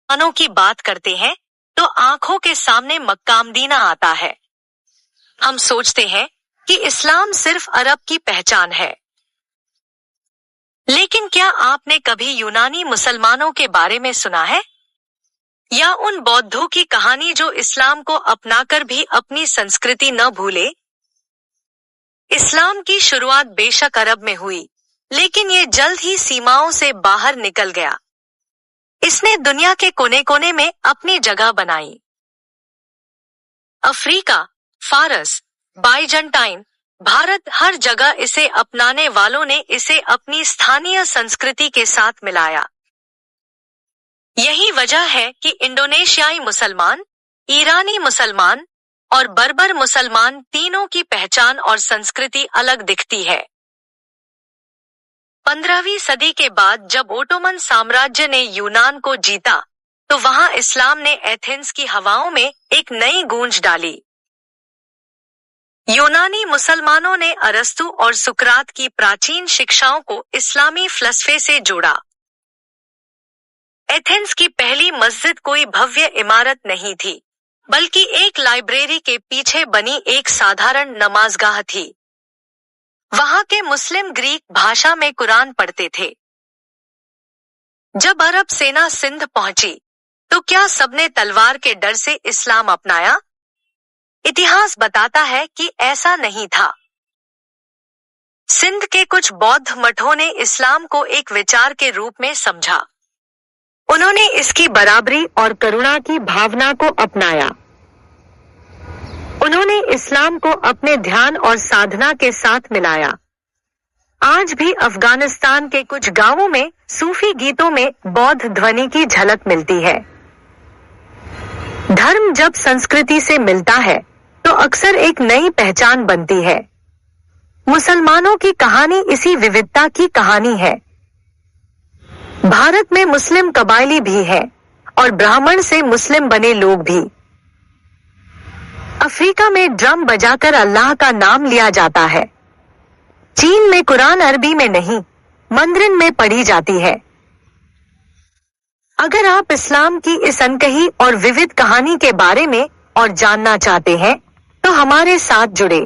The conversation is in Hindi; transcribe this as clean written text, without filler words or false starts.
मुसलमानों की बात करते हैं तो आंखों के सामने मक्का मदीना आता है। हम सोचते हैं कि इस्लाम सिर्फ अरब की पहचान है। लेकिन क्या आपने कभी यूनानी मुसलमानों के बारे में सुना है? या उन बौद्धों की कहानी जो इस्लाम को अपनाकर भी अपनी संस्कृति न भूले? इस्लाम की शुरुआत बेशक अरब में हुई, लेकिन ये जल्द ही सीमाओं से बाहर निकल गया। इसने दुनिया के कोने कोने में अपनी जगह बनाई। अफ्रीका, फारस, बाइजेंटाइन, भारत, हर जगह इसे अपनाने वालों ने इसे अपनी स्थानीय संस्कृति के साथ मिलाया। यही वजह है कि इंडोनेशियाई मुसलमान, ईरानी मुसलमान और बर्बर मुसलमान तीनों की पहचान और संस्कृति अलग दिखती है। 15वीं सदी के बाद जब ओटोमन साम्राज्य ने यूनान को जीता, तो वहां इस्लाम ने एथेंस की हवाओं में एक नई गूंज डाली। यूनानी मुसलमानों ने अरस्तु और सुकरात की प्राचीन शिक्षाओं को इस्लामी फ़लसफ़े से जोड़ा। एथेंस की पहली मस्जिद कोई भव्य इमारत नहीं थी, बल्कि एक लाइब्रेरी के पीछे बनी एक साधारण नमाजगाह थी। वहां के मुस्लिम ग्रीक भाषा में कुरान पढ़ते थे। जब अरब सेना सिंध पहुंची, तो क्या सबने तलवार के डर से इस्लाम अपनाया? इतिहास बताता है कि ऐसा नहीं था। सिंध के कुछ बौद्ध मठों ने इस्लाम को एक विचार के रूप में समझा। उन्होंने इसकी बराबरी और करुणा की भावना को अपनाया। उन्होंने इस्लाम को अपने ध्यान और साधना के साथ मिलाया। आज भी अफगानिस्तान के कुछ गांवों में सूफी गीतों में बौद्ध ध्वनि की झलक मिलती है। धर्म जब संस्कृति से मिलता है तो अक्सर एक नई पहचान बनती है। मुसलमानों की कहानी इसी विविधता की कहानी है। भारत में मुस्लिम कबायली भी है और ब्राह्मण से मुस्लिम बने लोग भी। अफ्रीका में ड्रम बजाकर अल्लाह का नाम लिया जाता है। चीन में कुरान अरबी में नहीं, मंदरिन में पढ़ी जाती है। अगर आप इस्लाम की इस अनकही और विविध कहानी के बारे में और जानना चाहते हैं, तो हमारे साथ जुड़े।